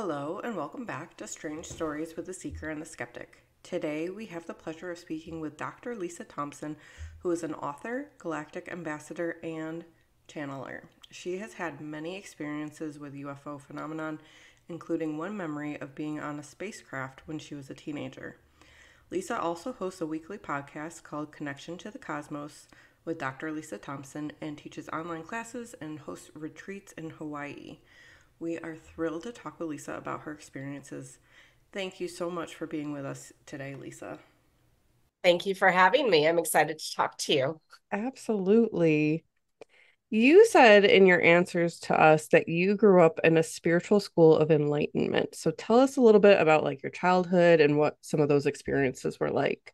Hello, and welcome back to Strange Stories with the Seeker and the Skeptic. Today, we have the pleasure of speaking with Dr. Lisa Thompson, who is an author, Galactic Ambassador, and channeler. She has had many experiences with UFO phenomenon, including one memory of being on a spacecraft when she was a teenager. Lisa also hosts a weekly podcast called Connection to the Cosmos with Dr. Lisa Thompson and teaches online classes and hosts retreats in Hawaii. We are thrilled to talk with Lisa about her experiences. Thank you so much for being with us today, Lisa. Thank you for having me. I'm excited to talk to you. Absolutely. You said in your answers to us that you grew up in a spiritual school of enlightenment. So tell us a little bit about like your childhood and what some of those experiences were like.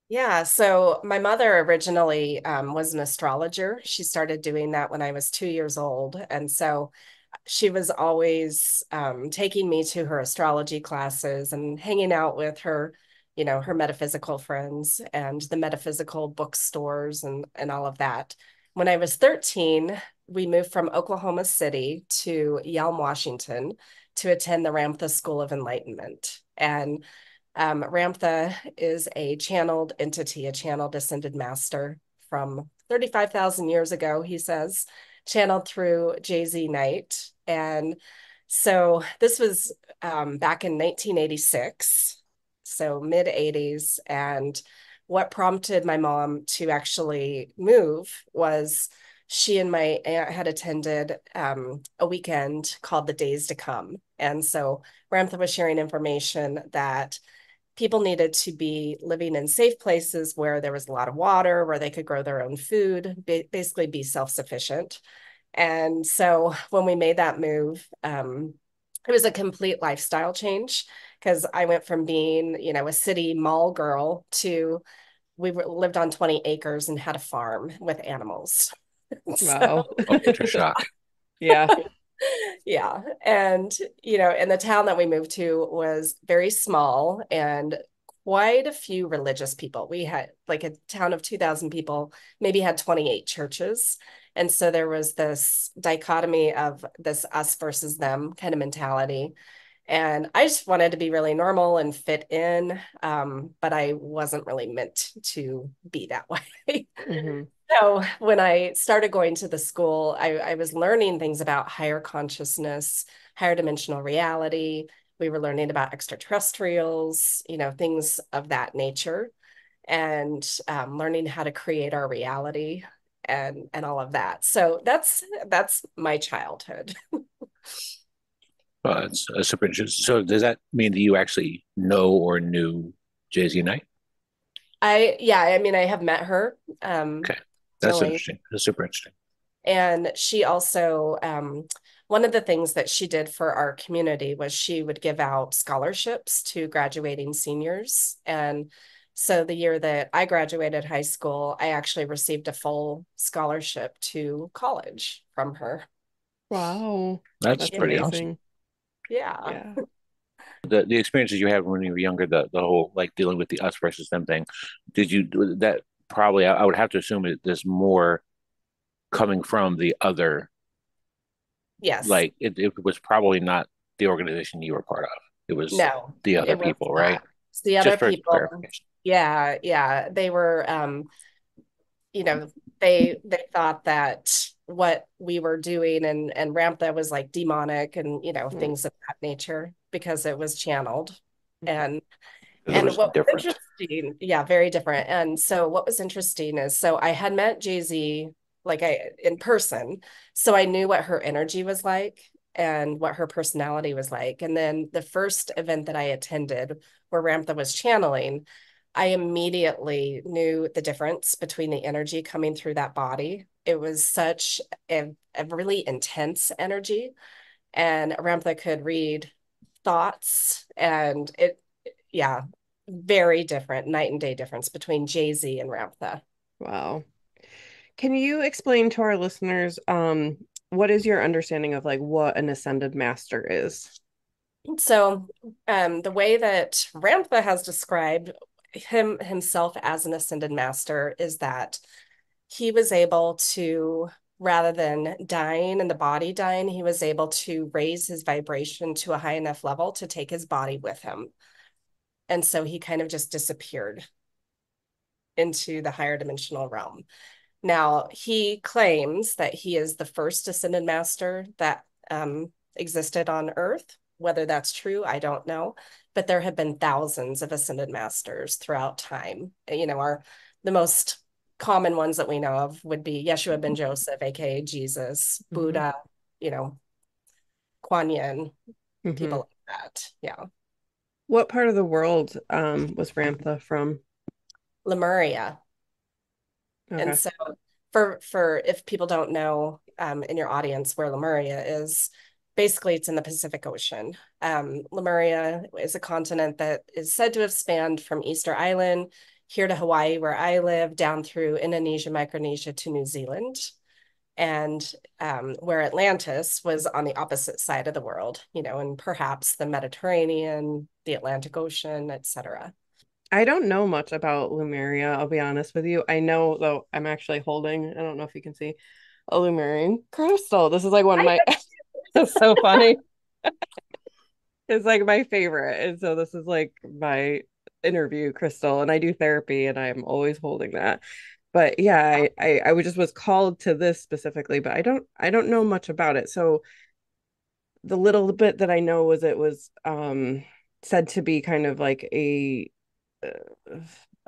Yeah, so my mother originally was an astrologer. She started doing that when I was 2 years old. And so she was always taking me to her astrology classes and hanging out with her, her metaphysical friends and the metaphysical bookstores and all of that. When I was 13, we moved from Oklahoma City to Yelm, Washington to attend the Ramtha School of Enlightenment. And Ramtha is a channeled entity, a channeled ascended master from 35,000 years ago, he says, channeled through Jay-Z Knight. And so this was back in 1986, so mid 80s. And what prompted my mom to actually move was she and my aunt had attended a weekend called the Days to Come. And so Ramtha was sharing information that people needed to be living in safe places where there was a lot of water, where they could grow their own food, basically be self-sufficient. And so when we made that move, it was a complete lifestyle change because I went from being, a city mall girl to lived on 20 acres and had a farm with animals. So Wow. Culture shock. Yeah. yeah. And, and the town that we moved to was very small and quite a few religious people. We had like a town of 2,000 people, maybe had 28 churches. And so there was this dichotomy of this us versus them kind of mentality. And I just wanted to be really normal and fit in, but I wasn't really meant to be that way. Mm-hmm. So when I started going to the school, I was learning things about higher consciousness, higher dimensional reality. We were learning about extraterrestrials, things of that nature, and learning how to create our reality and all of that. So that's my childhood. It's super interesting. So does that mean that you actually know or knew Jay-Z Knight? I mean, I have met her, Okay. That's personally. interesting. That's super interesting. And she also, one of the things that she did for our community was she would give out scholarships to graduating seniors. And so the year that I graduated high school, I actually received a full scholarship to college from her. Wow. That's That's Yeah. pretty awesome. amazing. Yeah. Yeah. The experiences you had when you were younger, the whole like dealing with the us versus them thing, did you that probably I would have to assume there's more coming from the other, Yes. like it was probably not the organization you were part of. It was No, the other it was people, right? not. It's the other Just for people. clarification. Yeah, yeah. They were you know, they thought that what we were doing and Ramtha was like demonic and things of that nature because it was channeled. And Because it and was what was different. interesting, yeah, very different. And so what was interesting is so I had met Jay-Z like I in person. So I knew what her energy was like and what her personality was like. And then the first event that I attended where Ramtha was channeling, I immediately knew the difference between the energy coming through that body. It was such a really intense energy, and Ramtha could read thoughts, and yeah, very different, night and day difference between Jay-Z and Ramtha. Wow. Can you explain to our listeners, what is your understanding of like what an ascended master is? So, the way that Ramtha has described himself as an ascended master is that he was able to rather than dying and the body dying, he was able to raise his vibration to a high enough level to take his body with him. And so he kind of just disappeared into the higher dimensional realm. Now, he claims that he is the first ascended master that existed on Earth. Whether that's true, I don't know. But there have been thousands of ascended masters throughout time. You know, the most common ones that we know of would be Yeshua ben Joseph, aka Jesus, Buddha, you know, Kuan Yin, people like that. Yeah. What part of the world was Ramtha from? Lemuria. And Okay. so for if people don't know in your audience where Lemuria is, basically it's in the Pacific Ocean. Lemuria is a continent that is said to have spanned from Easter Island here to Hawaii, where I live, down through Indonesia, Micronesia to New Zealand. And where Atlantis was on the opposite side of the world, you know, and perhaps the Mediterranean, the Atlantic Ocean, etc. I don't know much about Lumeria, I'll be honest with you. I know, though, I'm actually holding, I don't know if you can see, a Lumerian crystal. This is like one of my, it's so funny. It's like my favorite. And so this is like my interview crystal, and I do therapy and I'm always holding that. But yeah, I just was called to this specifically, but I don't know much about it. So the little bit that I know was it was said to be kind of like a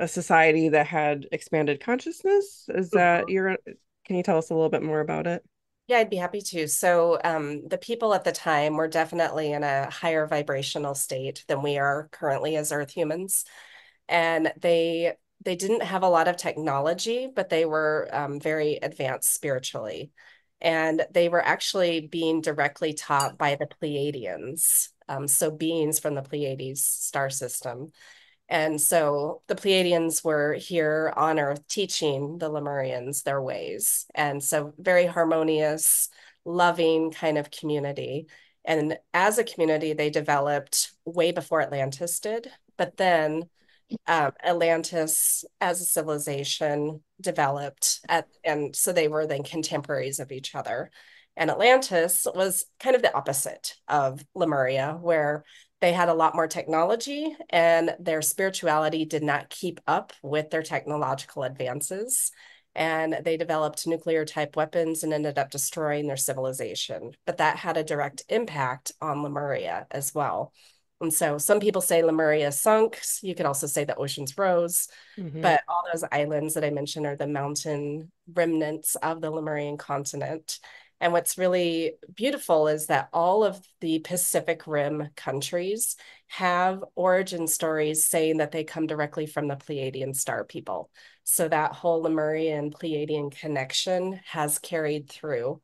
society that had expanded consciousness. Is that your, can you tell us a little bit more about it? Yeah, I'd be happy to. So, the people at the time were definitely in a higher vibrational state than we are currently as Earth humans, and they didn't have a lot of technology, but they were very advanced spiritually, and they were actually being directly taught by the Pleiadians, so beings from the Pleiades star system. And so the Pleiadians were here on Earth teaching the Lemurians their ways. And so very harmonious, loving kind of community. And as a community, they developed way before Atlantis did. But then Atlantis as a civilization developed and so they were then contemporaries of each other. And Atlantis was kind of the opposite of Lemuria, where they had a lot more technology and their spirituality did not keep up with their technological advances. And they developed nuclear type weapons and ended up destroying their civilization. But that had a direct impact on Lemuria as well. And so some people say Lemuria sunk. You could also say the oceans rose. But all those islands that I mentioned are the mountain remnants of the Lemurian continent. And what's really beautiful is that all of the Pacific Rim countries have origin stories saying that they come directly from the Pleiadian star people. So that whole Lemurian Pleiadian connection has carried through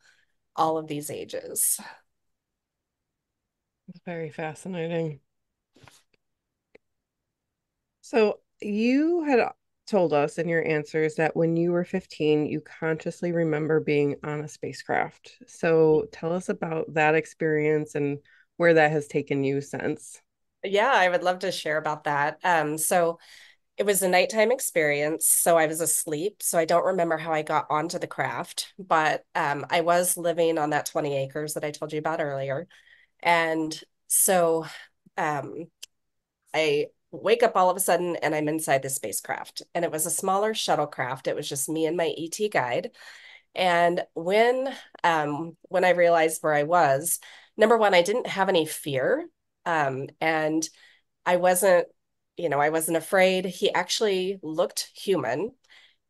all of these ages. It's very fascinating. So you had told us in your answers that when you were 15, you consciously remember being on a spacecraft. So tell us about that experience and where that has taken you since. Yeah, I would love to share about that. So it was a nighttime experience. So I was asleep. So I don't remember how I got onto the craft, but I was living on that 20 acres that I told you about earlier. And so um, I wake up all of a sudden and I'm inside the spacecraft. And it was a smaller shuttlecraft. It was just me and my ET guide. And when I realized where I was, number one, I didn't have any fear. And I wasn't, I wasn't afraid. He actually looked human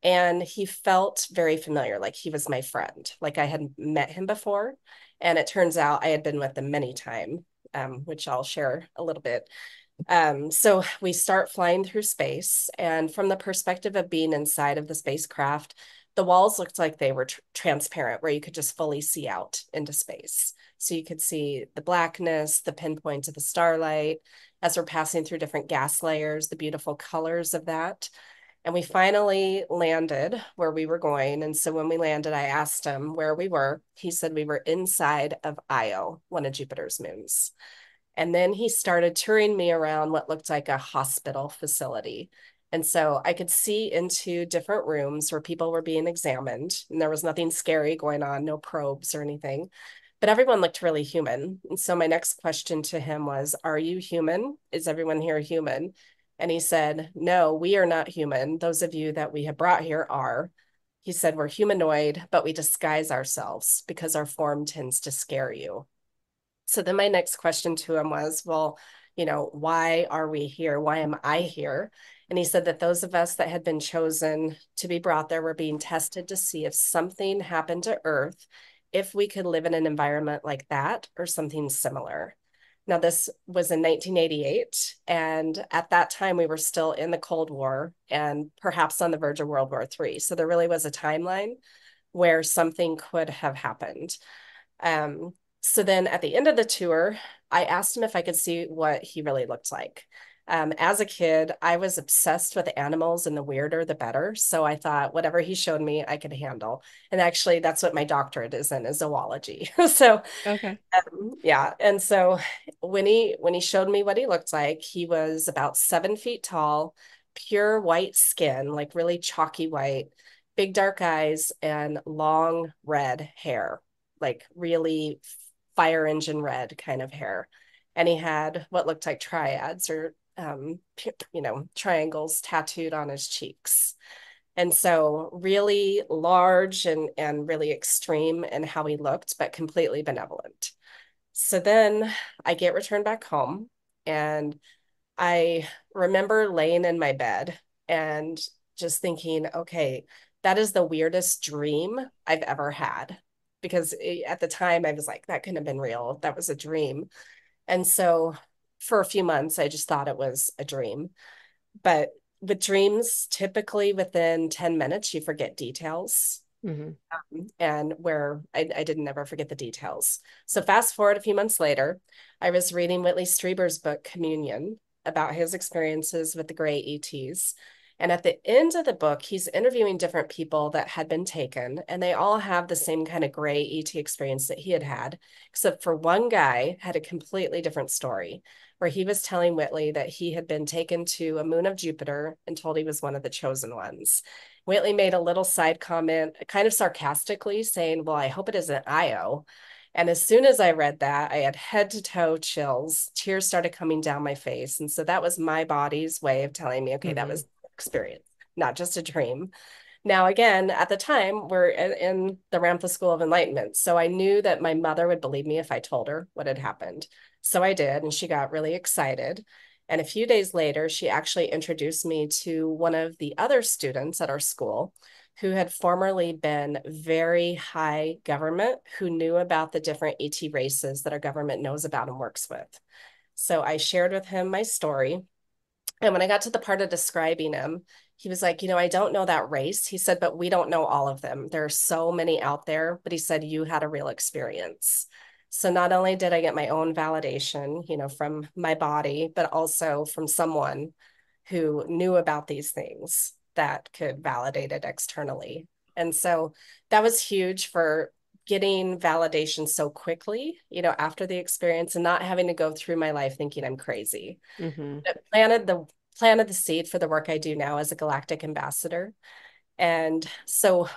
and he felt very familiar, like he was my friend, like I had met him before. And it turns out I had been with him many times, which I'll share a little bit. So we start flying through space, and from the perspective of being inside of the spacecraft, the walls looked like they were transparent, where you could just fully see out into space. So you could see the blackness, the pinpoints of the starlight as we're passing through different gas layers, the beautiful colors of that. And we finally landed where we were going. And so when we landed, I asked him where we were. He said we were inside of Io, one of Jupiter's moons. And then he started touring me around what looked like a hospital facility. And so I could see into different rooms where people were being examined, and there was nothing scary going on, no probes or anything, but everyone looked really human. And so my next question to him was, are you human? Is everyone here human? And he said, no, we are not human. Those of you that we have brought here are. He said, we're humanoid, but we disguise ourselves because our form tends to scare you. So then my next question to him was, well, why are we here? Why am I here? And he said that those of us that had been chosen to be brought there were being tested to see if something happened to Earth, if we could live in an environment like that or something similar. Now, this was in 1988. And at that time, we were still in the Cold War and perhaps on the verge of World War III. So there really was a timeline where something could have happened. So then at the end of the tour, I asked him if I could see what he really looked like. As a kid, I was obsessed with animals, and the weirder, the better. So I thought whatever he showed me, I could handle. And actually, that's what my doctorate is in, is zoology. So Okay. yeah. And so when he showed me what he looked like, he was about 7 feet tall, pure white skin, like really chalky white, big dark eyes, and long red hair, like really fire engine red kind of hair. And he had what looked like triads or triangles tattooed on his cheeks. And so really large and really extreme in how he looked, but completely benevolent. So then I get returned back home, and I remember laying in my bed and just thinking, okay, that is the weirdest dream I've ever had. Because at the time I was like, that couldn't have been real. That was a dream. And so for a few months, I just thought it was a dream. But with dreams, typically within 10 minutes, you forget details. Mm-hmm. And where I didn't ever forget the details. So fast forward a few months later, I was reading Whitley Strieber's book, Communion, about his experiences with the gray ETs. And at the end of the book, he's interviewing different people that had been taken, and they all have the same kind of gray ET experience that he had had, except for one guy had a completely different story, where he was telling Whitley that he had been taken to a moon of Jupiter and told he was one of the chosen ones. Whitley made a little side comment, kind of sarcastically, saying, well, I hope it isn't Io. And as soon as I read that, I had head to toe chills. Tears started coming down my face. And so that was my body's way of telling me, okay, that was experience, not just a dream. Now, again, at the time, we're in the Ramtha School of Enlightenment. So I knew that my mother would believe me if I told her what had happened. So I did, and she got really excited. And a few days later, she actually introduced me to one of the other students at our school who had formerly been very high government, who knew about the different ET races that our government knows about and works with. So I shared with him my story. And when I got to the part of describing him, he was like, I don't know that race. He said, but we don't know all of them. There are so many out there. But he said, you had a real experience. So not only did I get my own validation, from my body, but also from someone who knew about these things that could validate it externally. And so that was huge for getting validation so quickly, after the experience, and not having to go through my life thinking I'm crazy. Mm-hmm. It planted the seed for the work I do now as a Galactic Ambassador. And so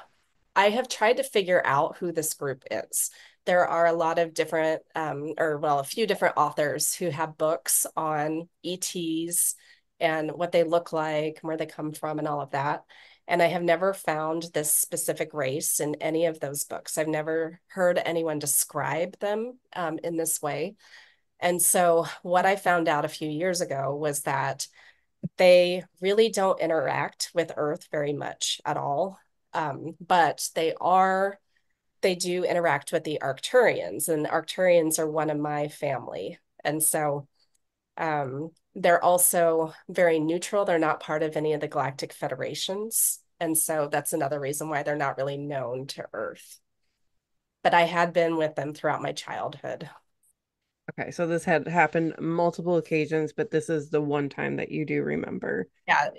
I have tried to figure out who this group is. There are a lot of different, a few different authors who have books on ETs and what they look like, and where they come from, and all of that. And I have never found this specific race in any of those books. I've never heard anyone describe them in this way. And so what I found out a few years ago was that they really don't interact with Earth very much at all. But they do interact with the Arcturians, and Arcturians are one of my family. And so they're also very neutral. They're not part of any of the galactic federations. And so that's another reason why they're not really known to Earth. But I had been with them throughout my childhood. Okay, so this had happened multiple occasions, but this is the one time that you do remember. Yeah,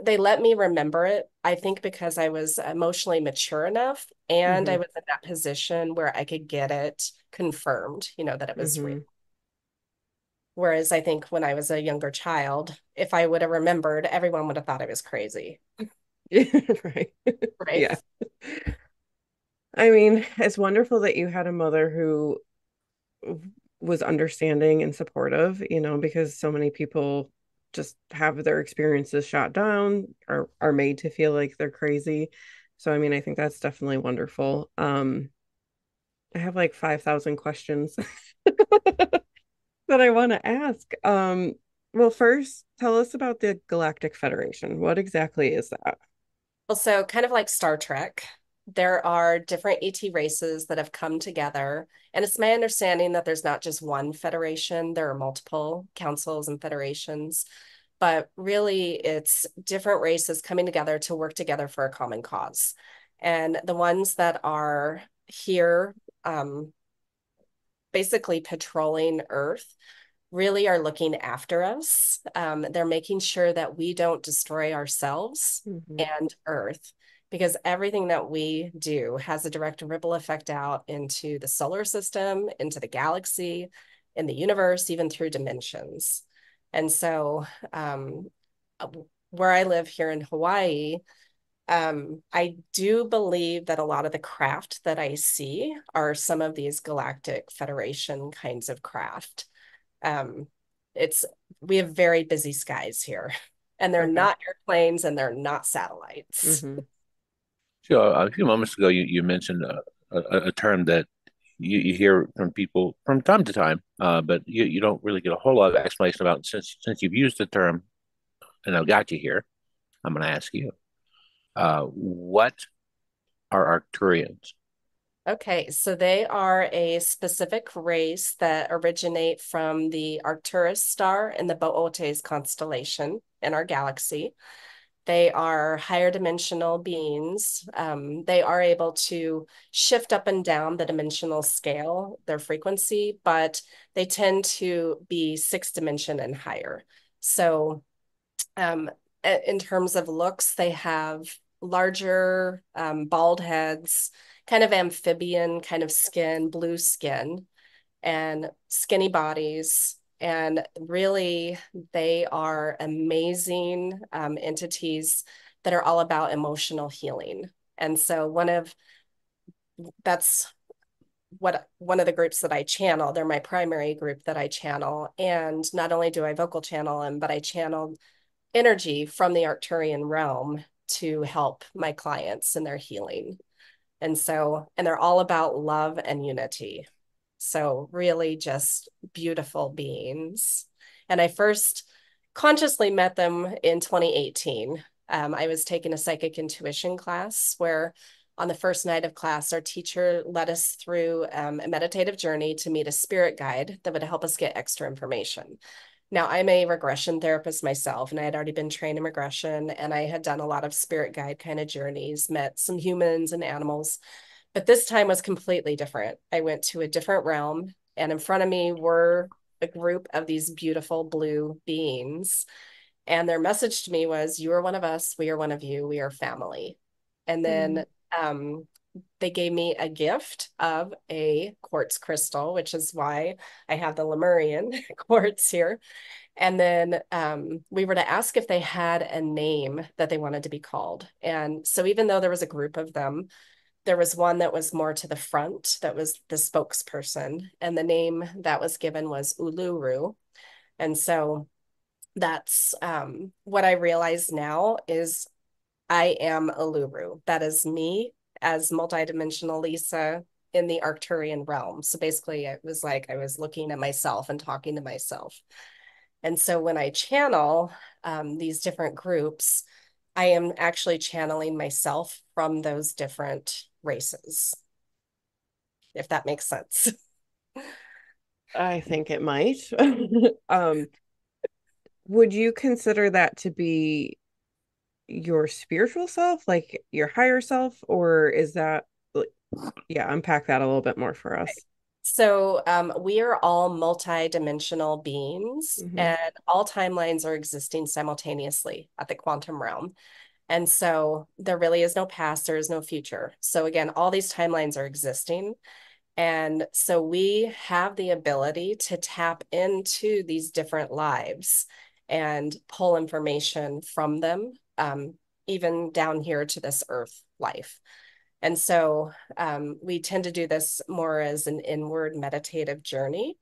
they let me remember it, I think, because I was emotionally mature enough, and I was in that position where I could get it confirmed, that it was real. Whereas I think when I was a younger child, if I would have remembered, everyone would have thought I was crazy. Right. Right. Yeah. I mean, it's wonderful that you had a mother who was understanding and supportive, because so many people just have their experiences shot down or are made to feel like they're crazy. So, I mean, I think that's definitely wonderful. I have like 5,000 questions that I want to ask. Well, first, tell us about the Galactic Federation. What exactly is that? Well, so kind of like Star Trek, there are different ET races that have come together. And it's my understanding that there's not just one federation, there are multiple councils and federations. But really, it's different races coming together to work together for a common cause. And the ones that are here, basically patrolling Earth, really are looking after us. They're making sure that we don't destroy ourselves Mhm. and Earth, because everything that we do has a direct ripple effect out into the solar system, into the galaxy, in the universe, even through dimensions. And so, where I live here in Hawaii, I do believe that a lot of the craft that I see are some of these Galactic Federation kinds of craft. Um, it's we have very busy skies here, and they're Okay. not airplanes and they're not satellites. Hmm. So a few moments ago, you mentioned a term that you hear from people from time to time, but you don't really get a whole lot of explanation about. Since you've used the term, and I've got you here, I'm going to ask you, what are Arcturians? Okay, so they are a specific race that originate from the Arcturus star in the Boötes constellation in our galaxy. They are higher dimensional beings. They are able to shift up and down the dimensional scale, their frequency, but they tend to be sixth dimension and higher. So, um, in terms of looks, they have larger, bald heads, kind of amphibian kind of skin, blue skin, and skinny bodies. And really, they are amazing entities that are all about emotional healing. And so that's what one of the groups that I channel. They're my primary group that I channel. And not only do I vocal channel them, but I channel energy from the Arcturian realm to help my clients in their healing. And they're all about love and unity. So really just beautiful beings. And I first consciously met them in 2018. I was taking a psychic intuition class where on the first night of class, our teacher led us through a meditative journey to meet a spirit guide that would help us get extra information. Now, I'm a regression therapist myself, and I had already been trained in regression, and I had done a lot of spirit guide kind of journeys, met some humans and animals. But this time was completely different. I went to a different realm, and in front of me were a group of these beautiful blue beings. And their message to me was, "You are one of us. We are one of you. We are family." And then they gave me a gift of a quartz crystal, which is why I have the Lemurian quartz here. And then we were to ask if they had a name that they wanted to be called. And so even though there was a group of them, there was one that was more to the front, that was the spokesperson. And the name that was given was Uluru. And so that's what I realize now is I am Uluru. That is me as multidimensional Lisa in the Arcturian realm. So basically, it was like I was looking at myself and talking to myself. And so when I channel these different groups, I am actually channeling myself from those different races, if that makes sense. I think it might. Um, would you consider that to be your spiritual self, like your higher self, or is that, like, yeah, unpack that a little bit more for us. So we are all multi-dimensional beings, Hmm. and all timelines are existing simultaneously at the quantum realm. And so there really is no past, there is no future. So again, all these timelines are existing. And so we have the ability to tap into these different lives and pull information from them, even down here to this earth life. And so we tend to do this more as an inward meditative journey.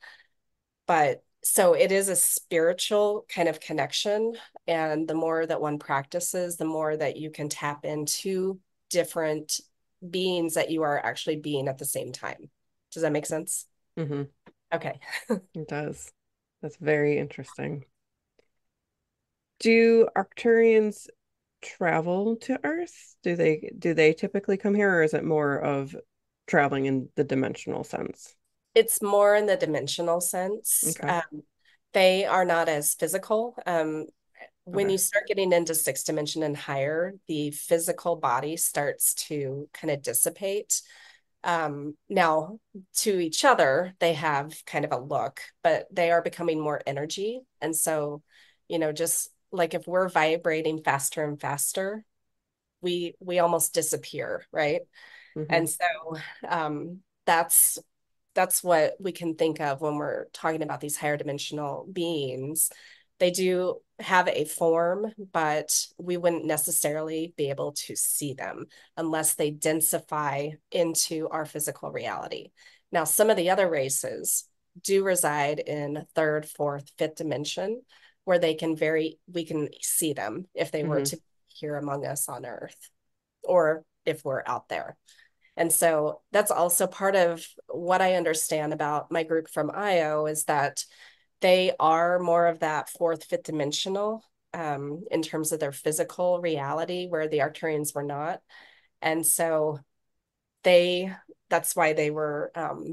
But so it is a spiritual kind of connection. And the more that one practices, the more that you can tap into different beings that you are actually being at the same time. Does that make sense? Mm-hmm. Okay. It does. That's very interesting. Do Arcturians travel to Earth? Do they typically come here, or is it more of traveling in the dimensional sense? It's more in the dimensional sense. Okay. They are not as physical. When Okay. you start getting into sixth dimension and higher, the physical body starts to kind of dissipate. Now, to each other, they have kind of a look, but they are becoming more energy. And so, just like if we're vibrating faster and faster, we almost disappear, right? Mm-hmm. And so that's what we can think of when we're talking about these higher dimensional beings. They do have a form, but we wouldn't necessarily be able to see them unless they densify into our physical reality. Now, some of the other races do reside in third, fourth, fifth dimension where we can see them if they were Mm-hmm. to be here among us on Earth or if we're out there. And so that's also part of what I understand about my group from IO is that they are more of that fourth, fifth dimensional in terms of their physical reality, where the Arcturians were not. And so that's why they were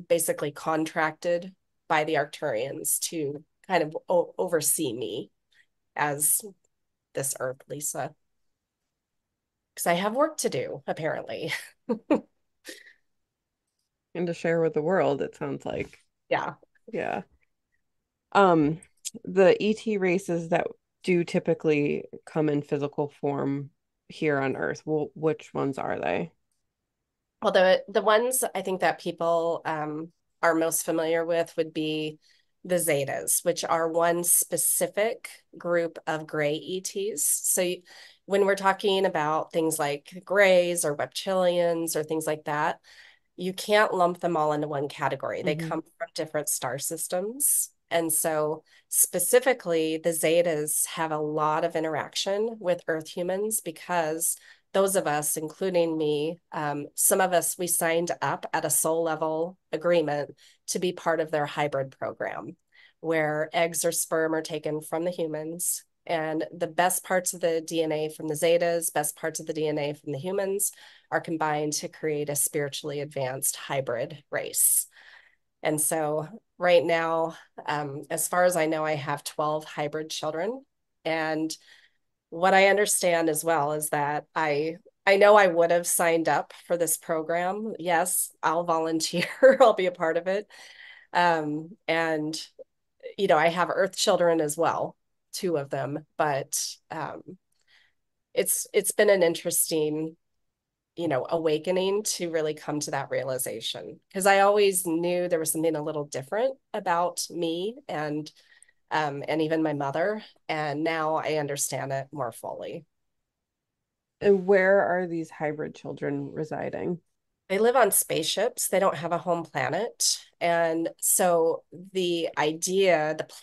basically contracted by the Arcturians to kind of oversee me as this Earth Lisa. Because I have work to do, apparently. And to share with the world, it sounds like. Yeah. Yeah. Um, the ET races that do typically come in physical form here on Earth, well, which ones are they? Well, the ones I think that people are most familiar with would be the Zetas, which are one specific group of gray ETs. So when we're talking about things like grays or reptilians or things like that, you can't lump them all into one category. They Mm-hmm. come from different star systems. And so specifically, the Zetas have a lot of interaction with Earth humans because those of us, including me, some of us, we signed up at a soul level agreement to be part of their hybrid program, where eggs or sperm are taken from the humans. And the best parts of the DNA from the Zetas, best parts of the DNA from the humans are combined to create a spiritually advanced hybrid race. And so right now, as far as I know, I have 12 hybrid children. And what I understand as well is that I know I would have signed up for this program. Yes, I'll volunteer. I'll be a part of it. And I have Earth children as well, two of them, but it's been an interesting awakening to really come to that realization because I always knew there was something a little different about me and even my mother, and now I understand it more fully. And where are these hybrid children residing? They live on spaceships. They don't have a home planet. And so the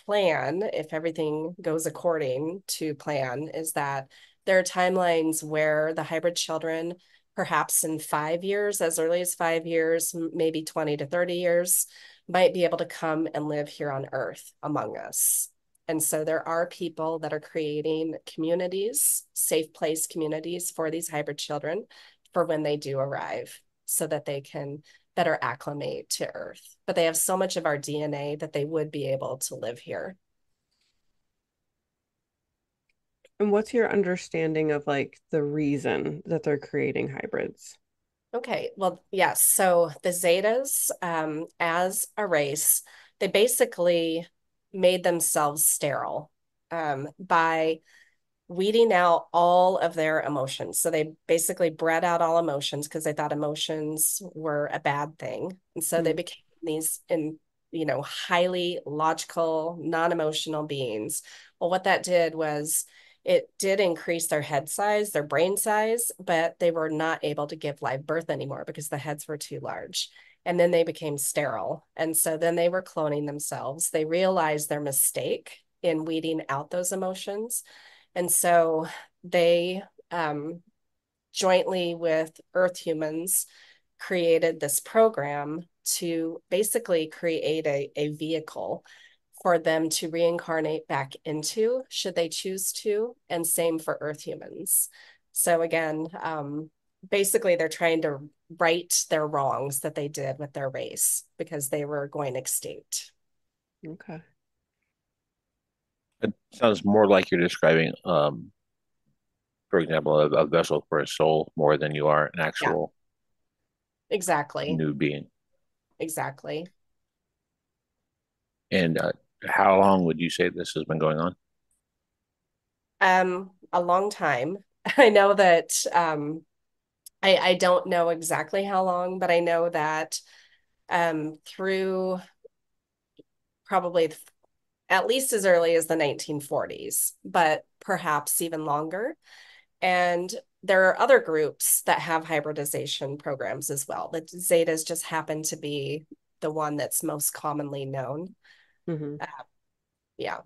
plan, if everything goes according to plan, is that there are timelines where the hybrid children, perhaps in 5 years, as early as 5 years, maybe 20 to 30 years, might be able to come and live here on Earth among us. And so there are people that are creating communities, safe place communities for these hybrid children for when they do arrive so that they can better acclimate to Earth. But they have so much of our DNA that they would be able to live here. And what's your understanding of like the reason that they're creating hybrids? Okay, well, yes. So the Zetas, as a race, they basically made themselves sterile by weeding out all of their emotions. So they basically bred out all emotions because they thought emotions were a bad thing. And so they became these highly logical, non-emotional beings. Well, what that did was it did increase their head size, their brain size, but they were not able to give live birth anymore because the heads were too large. And then they became sterile. And so then they were cloning themselves. They realized their mistake in weeding out those emotions. And so they, jointly with Earth humans, created this program to basically create a vehicle for them to reincarnate back into, should they choose to, and same for Earth humans. So again, basically they're trying to right their wrongs that they did with their race because they were going extinct. Okay. It sounds more like you're describing, for example, a vessel for a soul more than you are an Yeah, actual exactly. new being. Exactly. And how long would you say this has been going on? A long time. I know that I don't know exactly how long, but I know that through probably at least as early as the 1940s, but perhaps even longer. And there are other groups that have hybridization programs as well. The Zetas just happen to be the one that's most commonly known. Mm-hmm. Yeah.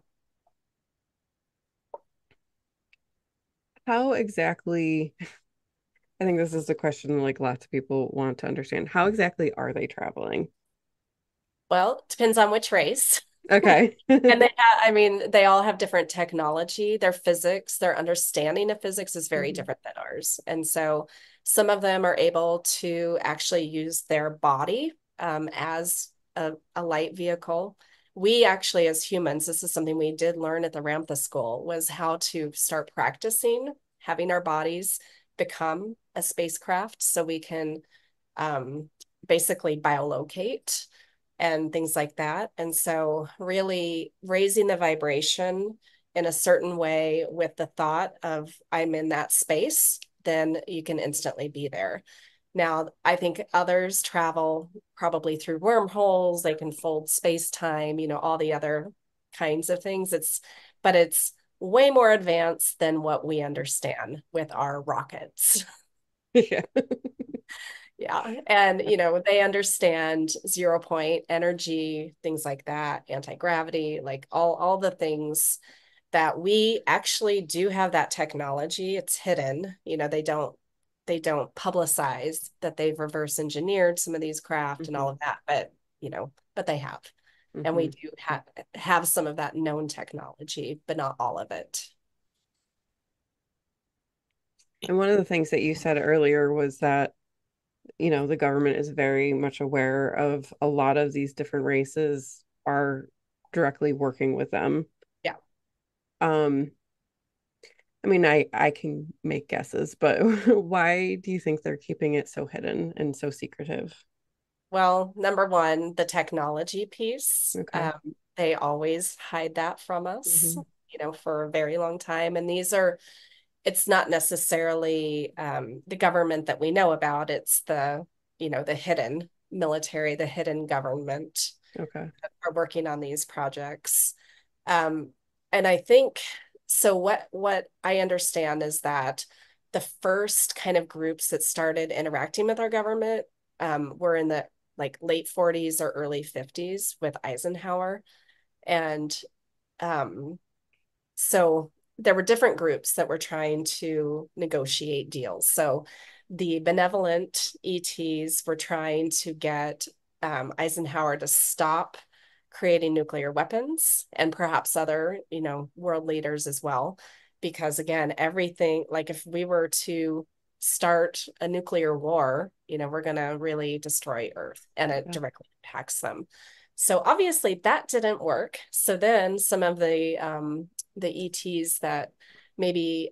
How exactly, I think this is a question like lots of people want to understand. How exactly are they traveling? Well, it depends on which race. Okay. And I mean, they all have different technology. Their physics, their understanding of physics is very Mhm. different than ours. And so some of them are able to actually use their body as a light vehicle. We actually, as humans, this is something we did learn at the Ramtha School, was how to start practicing having our bodies become a spacecraft so we can um, basically biolocate and things like that. And so, really raising the vibration in a certain way with the thought of I'm in that space, then you can instantly be there. Now, I think others travel probably through wormholes, they can fold space time, all the other kinds of things. But it's way more advanced than what we understand with our rockets. Yeah. Yeah. And, they understand 0 point energy, things like that, anti-gravity, like all the things that we actually do have that technology. It's hidden. They don't publicize that they've reverse engineered some of these craft and all Hmm. of that, but they have. And we Hmm. do have some of that known technology, but not all of it. And one of the things that you said earlier was that, the government is very much aware of a lot of these different races are directly working with them. Yeah. Um, I mean, I can make guesses, but why do you think they're keeping it so hidden and so secretive? Well, number one, the technology piece. Okay. They always hide that from us, Hmm. for a very long time. And it's not necessarily the government that we know about. It's the hidden military, the hidden government Okay. that are working on these projects. Um, and I think so. What I understand is that the first kind of groups that started interacting with our government were in the like late 40s or early 50s with Eisenhower. And um, so there were different groups that were trying to negotiate deals. So the benevolent ETs were trying to get Eisenhower to stop creating nuclear weapons and perhaps other, world leaders as well. Because again, everything, like if we were to start a nuclear war, we're going to really destroy Earth and it Yeah. directly impacts them. So obviously that didn't work. So then some of the ETs that maybe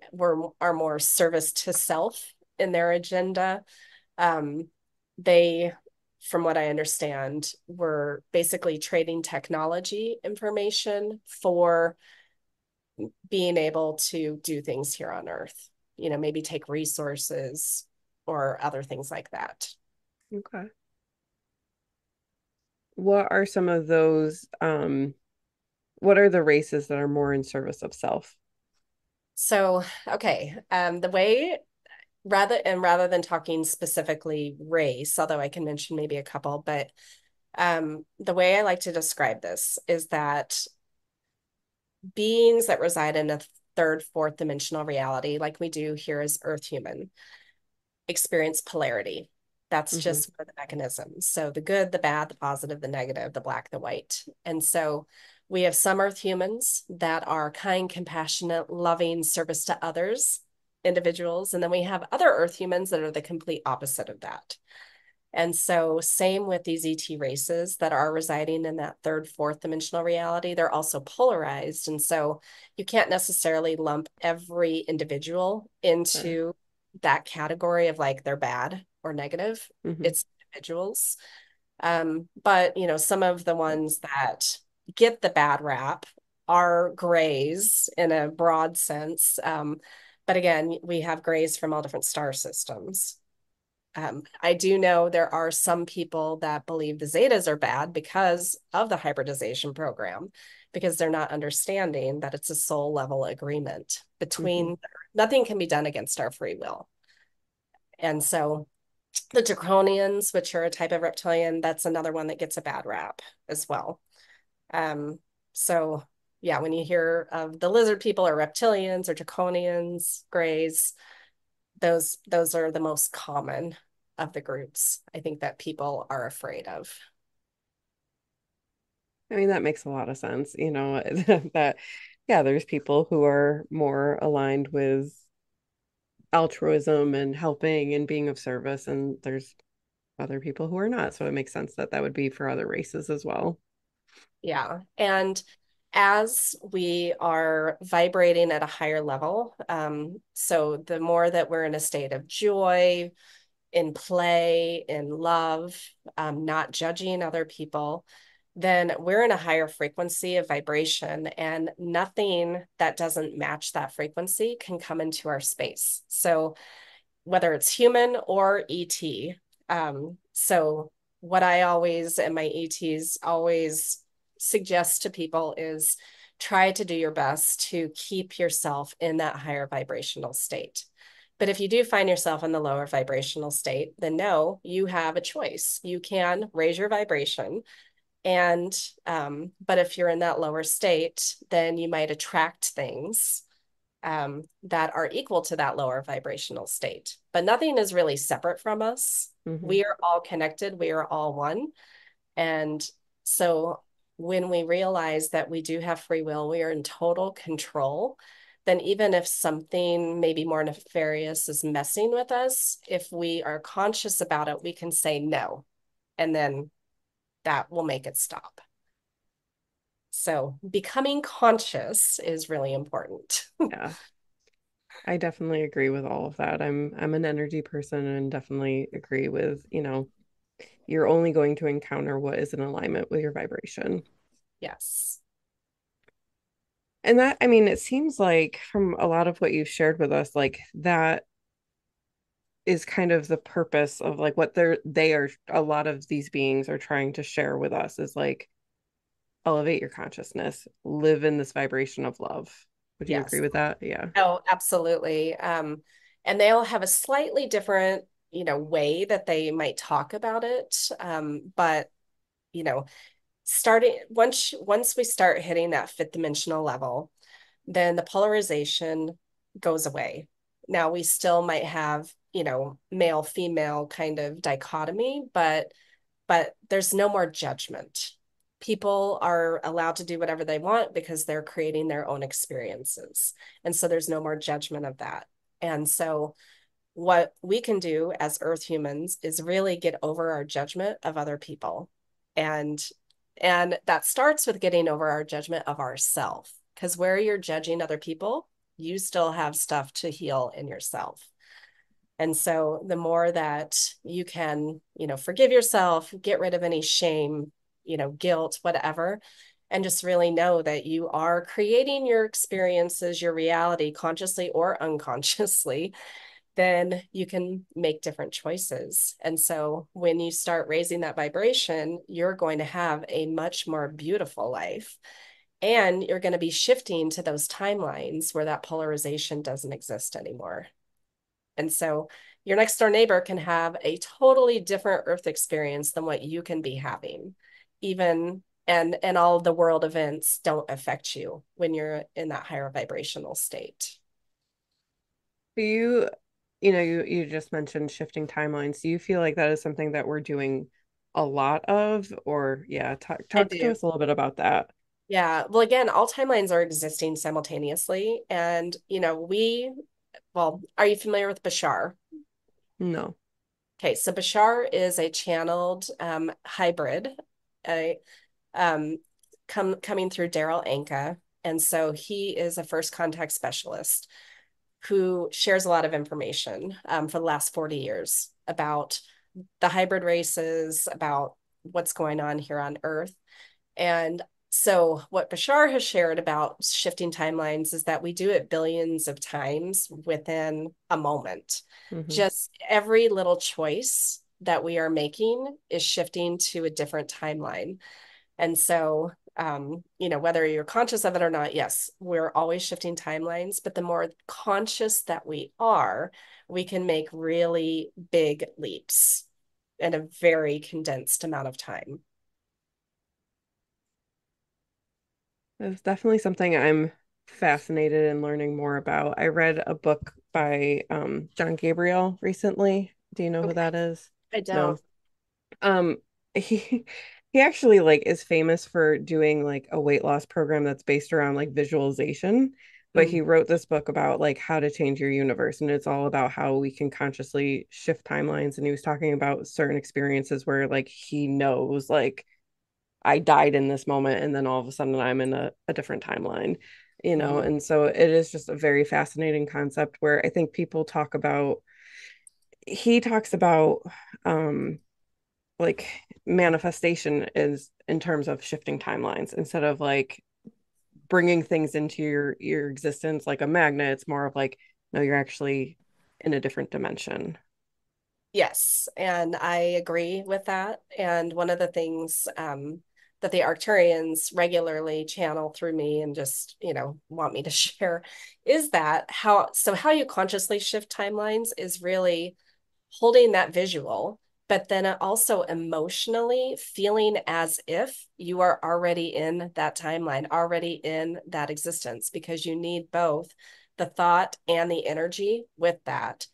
are more service to self in their agenda. Um, they, from what I understand, were basically trading technology information for being able to do things here on Earth, maybe take resources or other things like that. Okay. What are some of those, what are the races that are more in service of self? So, okay, the way rather than talking specifically race, although I can mention maybe a couple, but the way I like to describe this is that beings that reside in a third, fourth dimensional reality, like we do here as Earth human, experience polarity. That's just one of the mechanisms. So the good, the bad, the positive, the negative, the black, the white. And so we have some Earth humans that are kind, compassionate, loving, service to others, individuals. And then we have other Earth humans that are the complete opposite of that. And so same with these ET races that are residing in that third, fourth dimensional reality, they're also polarized. And so you can't necessarily lump every individual into that category of like they're bad or negative. It's individuals. But some of the ones that get the bad rap are grays in a broad sense. But again, we have grays from all different star systems. I do know there are some people that believe the Zetas are bad because of the hybridization program, because they're not understanding that it's a soul level agreement between nothing can be done against our free will. And so the Draconians, which are a type of reptilian, that's another one that gets a bad rap as well. So yeah, when you hear of the lizard people or reptilians or Draconians, grays, those are the most common of the groups I think that people are afraid of. I mean, that makes a lot of sense, that, yeah, there's people who are more aligned with altruism and helping and being of service, and there's other people who are not. So it makes sense that that would be for other races as well. Yeah. And as we are vibrating at a higher level, so the more that we're in a state of joy, in play, in love, not judging other people, then we're in a higher frequency of vibration, and nothing that doesn't match that frequency can come into our space. So whether it's human or ET. So what I always, and my ETs always suggest to people is try to do your best to keep yourself in that higher vibrational state. But if you do find yourself in the lower vibrational state, then no, you have a choice. You can raise your vibration. And, but if you're in that lower state, then you might attract things that are equal to that lower vibrational state. But nothing is really separate from us. We are all connected. We are all one. And so when we realize that we do have free will, we are in total control, then even if something maybe more nefarious is messing with us, if we are conscious about it, we can say no. And then that will make it stop. So becoming conscious is really important. Yeah. I definitely agree with all of that. I'm an energy person and definitely agree with, you're only going to encounter what is in alignment with your vibration. Yes. And that, I mean, it seems like from a lot of what you've shared with us, like that is kind of the purpose of like what they are, a lot of these beings are trying to share with us is like elevate your consciousness, live in this vibration of love. Would you agree with that? Yeah. Oh, absolutely. And they all have a slightly different, way that they might talk about it. But, starting once we start hitting that fifth dimensional level, then the polarization goes away. Now we still might have, male, female kind of dichotomy, but there's no more judgment. People are allowed to do whatever they want because they're creating their own experiences. And so there's no more judgment of that. And so what we can do as Earth humans is really get over our judgment of other people. And that starts with getting over our judgment of ourselves. Because where you're judging other people, you still have stuff to heal in yourself. And so the more that you can, forgive yourself, get rid of any shame, guilt, whatever, and just really know that you are creating your experiences, your reality, consciously or unconsciously, then you can make different choices. And so when you start raising that vibration, you're going to have a much more beautiful life. And you're going to be shifting to those timelines where that polarization doesn't exist anymore. And so your next door neighbor can have a totally different Earth experience than what you can be having, even and all of the world events don't affect you when you're in that higher vibrational state. Do you just mentioned shifting timelines. Do you feel like that is something that we're doing a lot of, or yeah, I talk to do. us a little bit about that. Yeah. Well, again, all timelines are existing simultaneously. And, well, are you familiar with Bashar? No. Okay, so Bashar is a channeled hybrid, a coming through Daryl Anka. And so he is a first contact specialist who shares a lot of information for the last 40 years about the hybrid races, about what's going on here on Earth. And so what Bashar has shared about shifting timelines is that we do it billions of times within a moment. Mm-hmm. Just every little choice that we are making is shifting to a different timeline. And so, whether you're conscious of it or not, yes, we're always shifting timelines, but the more conscious that we are, we can make really big leaps in a very condensed amount of time. It's definitely something I'm fascinated in learning more about. I read a book by John Gabriel recently. Do you know who Okay, that is? I don't. No. Um, he he actually like is famous for doing like a weight loss program that's based around like visualization. But he Mm. wrote this book about like how to change your universe, and it's all about how we can consciously shift timelines. And he was talking about certain experiences where like he knows like I died in this moment and then all of a sudden I'm in a different timeline, Mhm. and so it is just a very fascinating concept where I think people talk about he talks about like manifestation is in terms of shifting timelines instead of like bringing things into your existence like a magnet. It's more of like no, you're actually in a different dimension. Yes, and I agree with that. And one of the things that the Arcturians regularly channel through me and just, want me to share is that how you consciously shift timelines is really holding that visual, but then also emotionally feeling as if you are already in that timeline, already in that existence, because you need both the thought and the energy with that.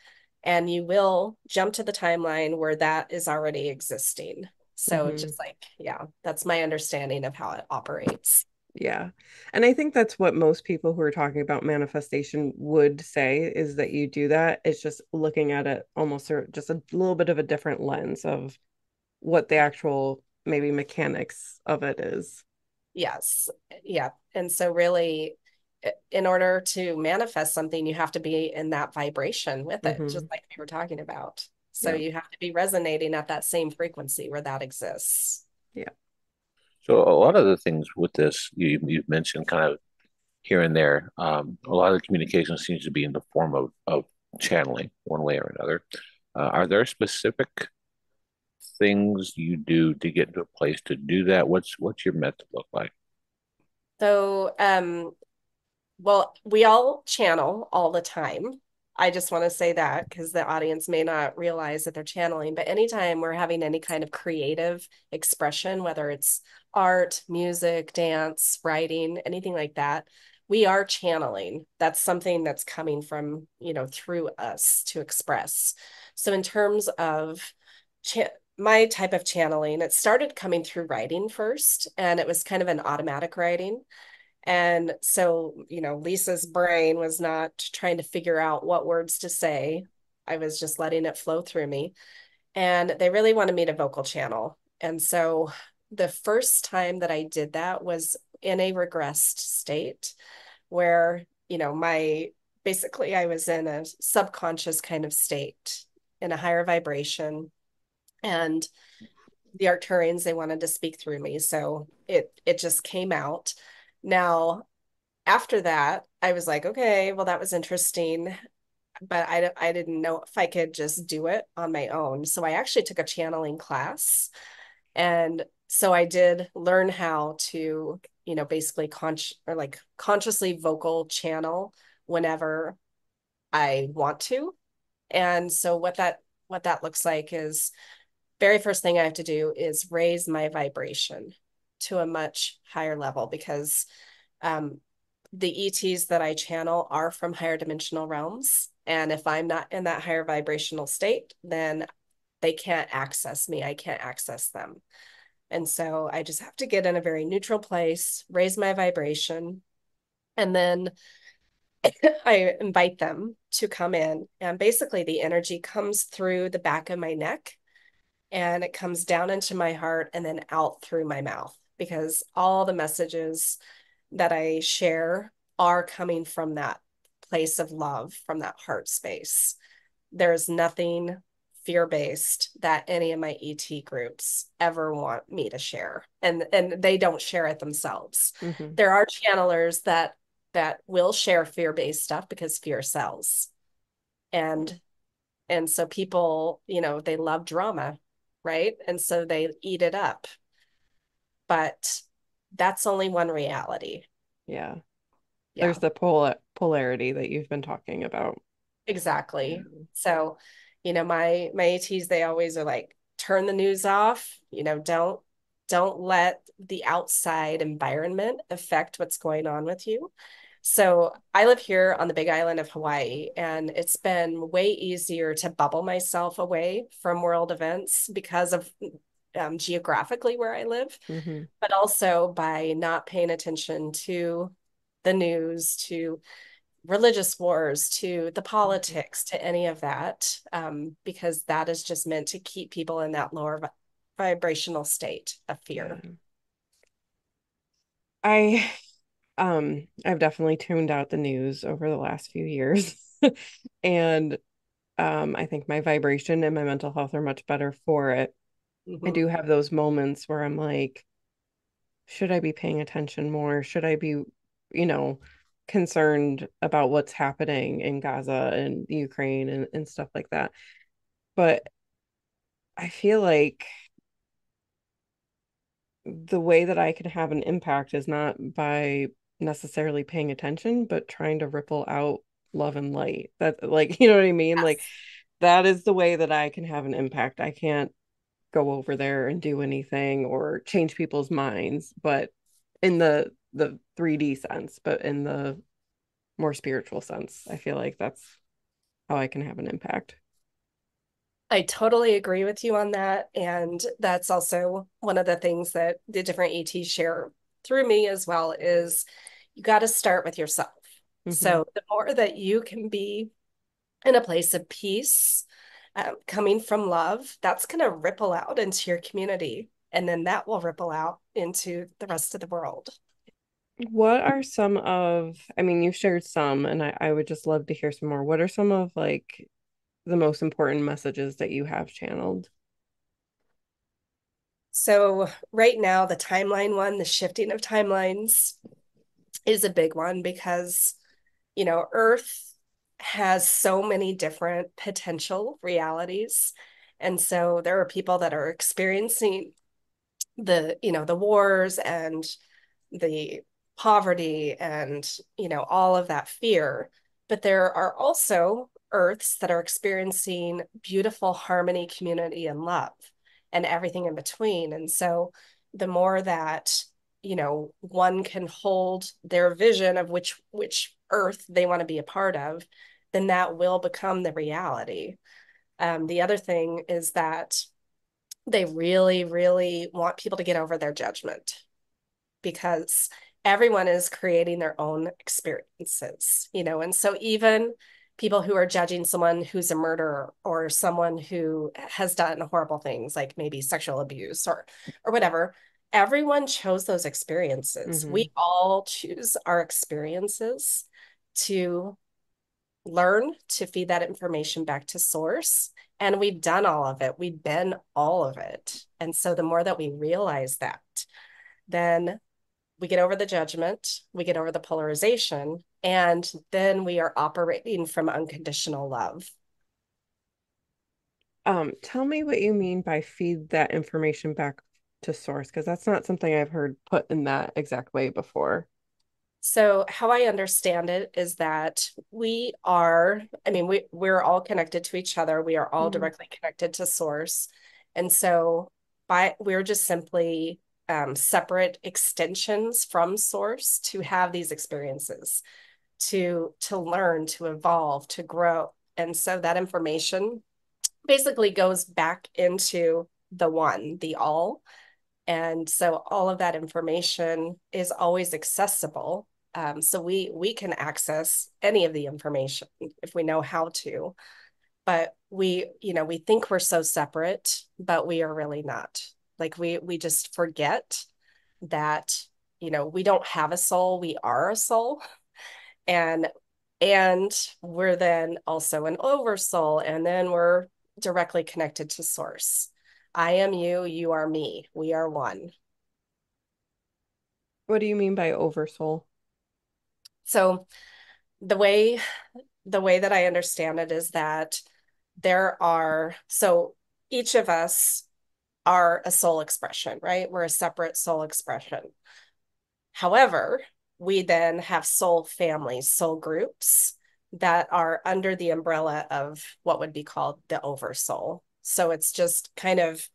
And you will jump to the timeline where that is already existing. So Mm-hmm. just like, yeah, that's my understanding of how it operates. Yeah. And I think that's what most people who are talking about manifestation would say is that you do that. It's just looking at it almost just a little bit of a different lens of what the actual maybe mechanics of it is. Yes. Yeah. And so really, in order to manifest something, you have to be in that vibration with it, just Mm-hmm. like we were talking about. So Yeah. you have to be resonating at that same frequency where that exists. Yeah. So a lot of the things with this you've mentioned kind of here and there. A lot of the communication seems to be in the form of channeling one way or another. Are there specific things you do to get to a place to do that? What's your method look like? So, well, we all channel all the time. I just want to say that because the audience may not realize that they're channeling, but anytime we're having any kind of creative expression, whether it's art, music, dance, writing, anything like that, we are channeling. That's something that's coming from, through us to express. So in terms of cha my type of channeling, it started coming through writing first, and it was kind of an automatic writing. And so, Lisa's brain was not trying to figure out what words to say. I was just letting it flow through me. And they really wanted me to vocal channel. And so the first time that I did that was in a regressed state where, basically I was in a subconscious kind of state in a higher vibration. And the Arcturians, they wanted to speak through me. So it just came out. Now, after that, I was like, okay, well, that was interesting, but I didn't know if I could just do it on my own. So I actually took a channeling class. And so I did learn how to, basically consciously vocal channel whenever I want to. And so what that looks like is very first thing I have to do is raise my vibration to a much higher level because um, the ETs that I channel are from higher dimensional realms. And if I'm not in that higher vibrational state, then they can't access me. I can't access them. And so I just have to get in a very neutral place, raise my vibration, and then I invite them to come in. And basically, the energy comes through the back of my neck and it comes down into my heart and then out through my mouth because all the messages that I share are coming from that place of love, from that heart space. There's nothing fear-based that any of my ET groups ever want me to share. And they don't share it themselves. Mm-hmm. There are channelers that will share fear-based stuff because fear sells. And so people, they love drama, right? And so they eat it up. But that's only one reality. Yeah. Yeah, There's the polarity that you've been talking about. exactly. Yeah. So, my ATs, they always are like, turn the news off, don't let the outside environment affect what's going on with you. So I live here on the Big Island of Hawaii, and it's been way easier to bubble myself away from world events because of geographically where I live, Mm-hmm. but also by not paying attention to the news, to religious wars, to the Mm-hmm. politics, to any of that, because that is just meant to keep people in that lower vibrational state of fear. Yeah. I I've definitely tuned out the news over the last few years. And I think my vibration and my mental health are much better for it. I Mm-hmm. do have those moments where I'm like, should I be paying attention more? Should I be, you know, concerned about what's happening in Gaza and Ukraine and stuff like that? But I feel like the way that I can have an impact is not by necessarily paying attention, but trying to ripple out love and light. That, like, you know what I mean? Like, Yes. that is the way that I can have an impact. I can't go over there and do anything or change people's minds, but in the 3D sense, but in the more spiritual sense, I feel like that's how I can have an impact. I totally agree with you on that. And that's also one of the things that the different ETs share through me as well is you got to start with yourself. Hmm. So the more that you can be in a place of peace, coming from love, that's going to ripple out into your community. And then that will ripple out into the rest of the world. What are some of, I mean, you've shared some, and I would just love to hear some more. What are some of like the most important messages that you have channeled? So, right now, the timeline one, the shifting of timelines is a big one because Earth has so many different potential realities. And so there are people that are experiencing the wars and the poverty and, all of that fear. But there are also Earths that are experiencing beautiful harmony, community, and love, and everything in between. And so the more that, one can hold their vision of which Earth they want to be a part of, then that will become the reality. The other thing is that they really, really want people to get over their judgment because everyone is creating their own experiences, and so even people who are judging someone who's a murderer or someone who has done horrible things like maybe sexual abuse or whatever, everyone chose those experiences. Hmm. We all choose our experiences to learn to feed that information back to source And we've done all of it. We've been all of it. And so the more that we realize that, then we get over the judgment, we get over the polarization, and then we are operating from unconditional love. Tell me what you mean by feed that information back to source, because that's not something I've heard put in that exact way before. So how I understand it is that we're all connected to each other. We are all directly connected to source. And so we're just simply separate extensions from source to have these experiences, to learn, to evolve, to grow. And so that information basically goes back into the one, the all. And so all of that information is always accessible. So we can access any of the information if we know how to. But we think we're so separate, but we are really not. Like we just forget that, we don't have a soul, we are a soul. And we're then also an oversoul, and then we're directly connected to source. I am you, you are me. We are one. What do you mean by oversoul? So the way that I understand it is that so each of us are a soul expression, right? We're a separate soul expression. However, we then have soul families, soul groups that are under the umbrella of what would be called the oversoul. So it's just kind of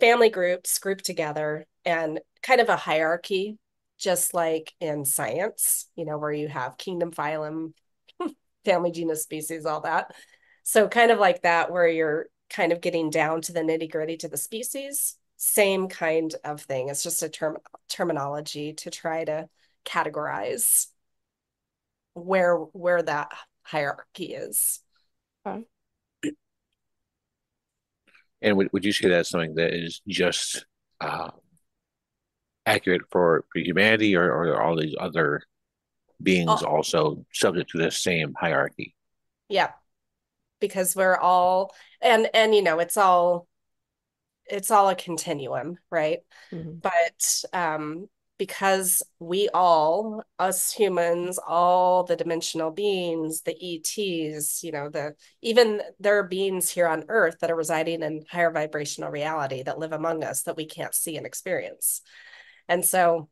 family groups grouped together and kind of a hierarchy, just like in science, where you have kingdom, phylum, family, genus, species, all that. So kind of like that, where you're kind of getting down to the nitty gritty to the species, same kind of thing. It's just a terminology to try to categorize where that hierarchy is. Okay. And would you say that's something that is just accurate for humanity, or are all these other beings also subject to this same hierarchy? Yeah, because we're all and it's all a continuum, right? But because we all, us humans, all the dimensional beings, the ETs, even there are beings here on Earth that are residing in higher vibrational reality that live among us that we can't see and experience. And so,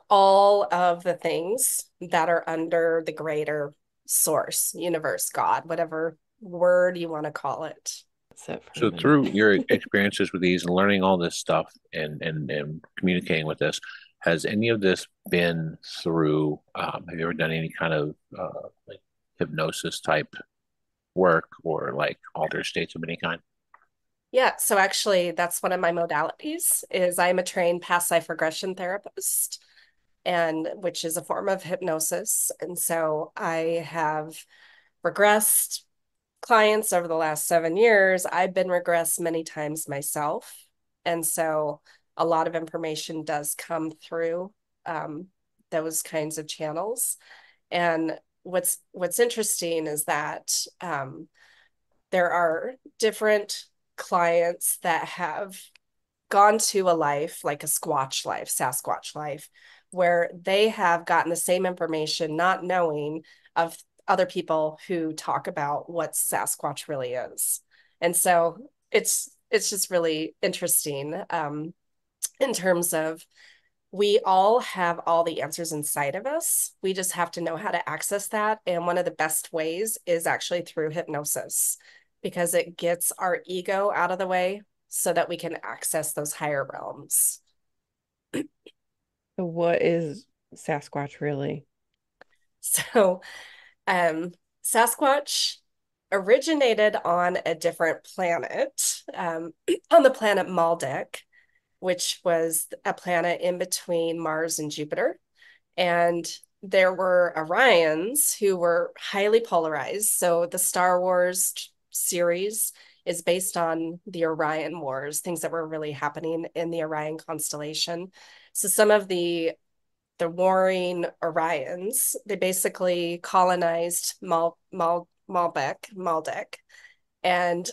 all of the things that are under the greater source, universe, God, whatever word you want to call it. That's it for So me. through your experiences with these and learning all this stuff and communicating with this, has any of this been through, have you ever done any kind of like hypnosis type work, or like altered states of any kind? Yeah, so actually that's one of my modalities is I'm a trained past life regression therapist, and which is a form of hypnosis. And so I have regressed clients over the last 7 years. I've been regressed many times myself. And so a lot of information does come through those kinds of channels. And what's interesting is that there are different clients that have gone to a life like a Squatch life, Sasquatch life, where they have gotten the same information, not knowing of other people who talk about what Sasquatch really is. And so it's just really interesting in terms of we all have all the answers inside of us. We just have to know how to access that. And one of the best ways is actually through hypnosis, because it gets our ego out of the way so that we can access those higher realms. So what is Sasquatch really? So, Sasquatch originated on a different planet, on the planet Maldek, which was a planet in between Mars and Jupiter. And there were Orions who were highly polarized. So the Star Wars series is based on the Orion Wars, things that were really happening in the Orion constellation. So some of the warring Orions, they basically colonized Maldek, and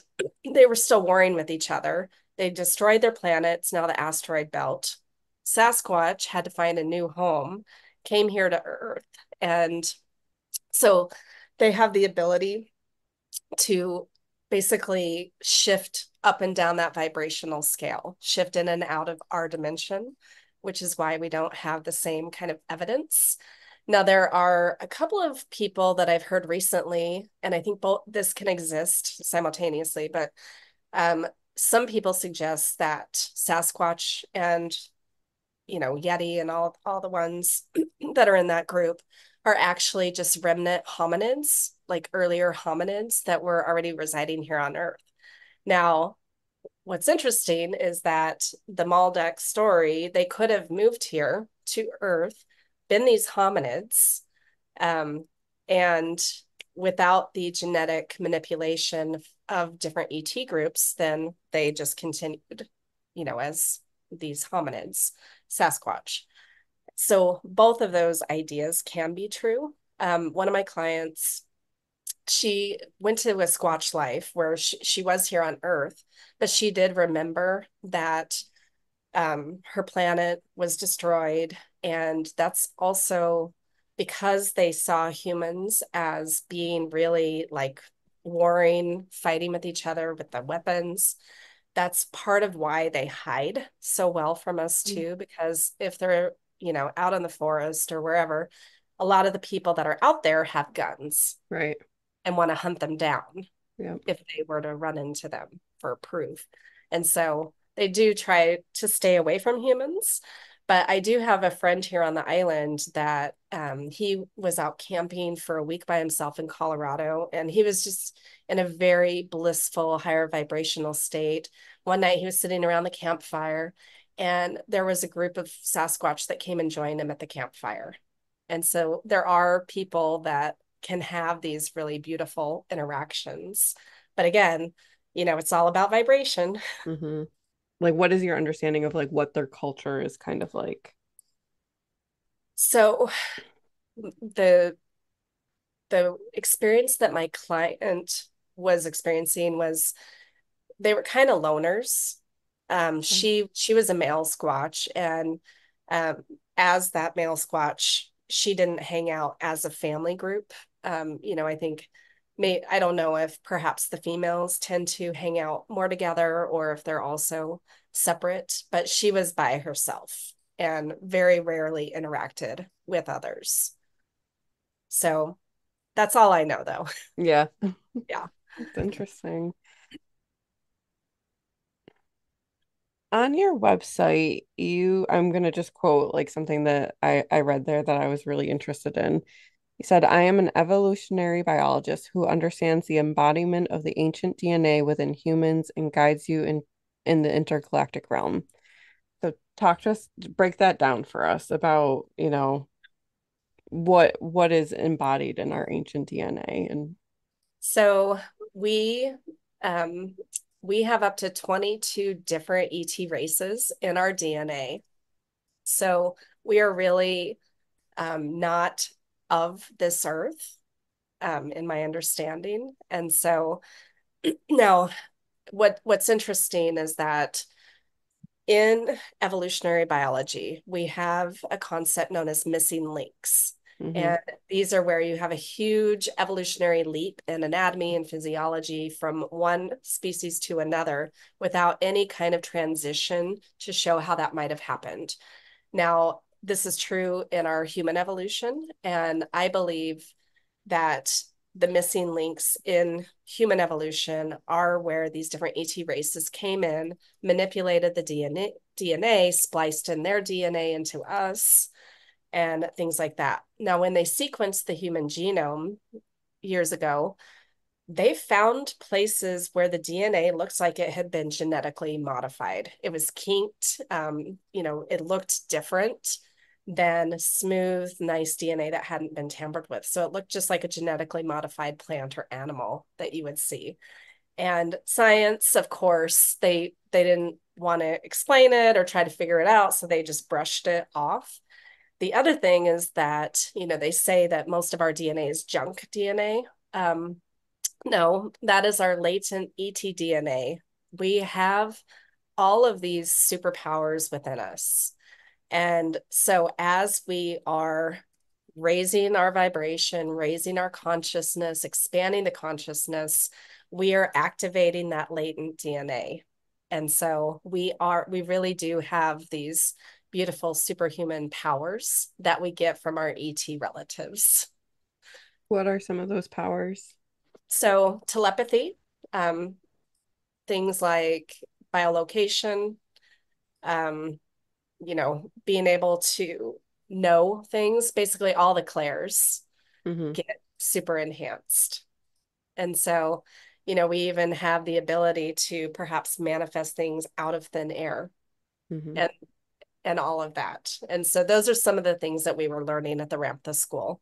they were still warring with each other. They destroyed their planets, now the asteroid belt. Sasquatch had to find a new home, came here to Earth. And so they have the ability to basically shift up and down that vibrational scale, shift in and out of our dimension, which is why we don't have the same kind of evidence. Now, there are a couple of people that I've heard recently, and I think both this can exist simultaneously, but some people suggest that Sasquatch and Yeti and all the ones that are in that group are actually just remnant hominids, like earlier hominids that were already residing here on Earth. Now, what's interesting is that the Maldek story, they could have moved here to Earth, been these hominids, and without the genetic manipulation of different ET groups, then they just continued, as these hominids, Sasquatch. So both of those ideas can be true. One of my clients, she went to a Squatch life where she was here on Earth, but she did remember that her planet was destroyed. And that's also because they saw humans as being really like warring, fighting with each other with the weapons. That's part of why they hide so well from us too, because if they're, out in the forest or wherever, a lot of the people that are out there have guns. Right. And want to hunt them down. Yeah. If they were to run into them for proof. And so they do try to stay away from humans. But I do have a friend here on the island that he was out camping for a week by himself in Colorado, and he was just in a very blissful, higher vibrational state. One night he was sitting around the campfire, and there was a group of Sasquatch that came and joined him at the campfire. And so there are people that can have these really beautiful interactions. But again, it's all about vibration. Mm-hmm. Like, what is your understanding of like what their culture is kind of like? So the experience that my client was experiencing was they were kind of loners. She was a male Squatch, and as that male Squatch, she didn't hang out as a family group. I think I don't know if perhaps the females tend to hang out more together or if they're also separate, but she was by herself and very rarely interacted with others. So that's all I know, though. Yeah. Yeah. It's interesting. On your website, I'm going to just quote like something that I read there that I was really interested in. You said, I am an evolutionary biologist who understands the embodiment of the ancient DNA within humans and guides you in the intergalactic realm. So talk to us, break that down for us about, what is embodied in our ancient DNA. And so we have up to 22 different ET races in our DNA. So we are really not of this earth, in my understanding. And so now what's interesting is that in evolutionary biology, we have a concept known as missing links. And these are where you have a huge evolutionary leap in anatomy and physiology from one species to another without any kind of transition to show how that might have happened. Now, this is true in our human evolution, and I believe that the missing links in human evolution are where these different ET races came in, manipulated the DNA, spliced in their DNA into us, and things like that. Now, when they sequenced the human genome years ago, they found places where the DNA looks like it had been genetically modified. It was kinked, it looked different than smooth, nice DNA that hadn't been tampered with. So it looked just like a genetically modified plant or animal that you would see. And science, of course, they didn't want to explain it or try to figure it out, so they just brushed it off. The other thing is that, they say that most of our DNA is junk DNA. No, that is our latent ET DNA. We have all of these superpowers within us. And so as we are raising our vibration, raising our consciousness, expanding the consciousness, we are activating that latent DNA. And so we really do have these beautiful superhuman powers that we get from our ET relatives. What are some of those powers? So telepathy, um, things like biolocation, um, being able to know things, basically all the clairs Mm-hmm. get super enhanced. And so, we even have the ability to perhaps manifest things out of thin air Mm-hmm. and all of that. And so those are some of the things that we were learning at the Ramtha school.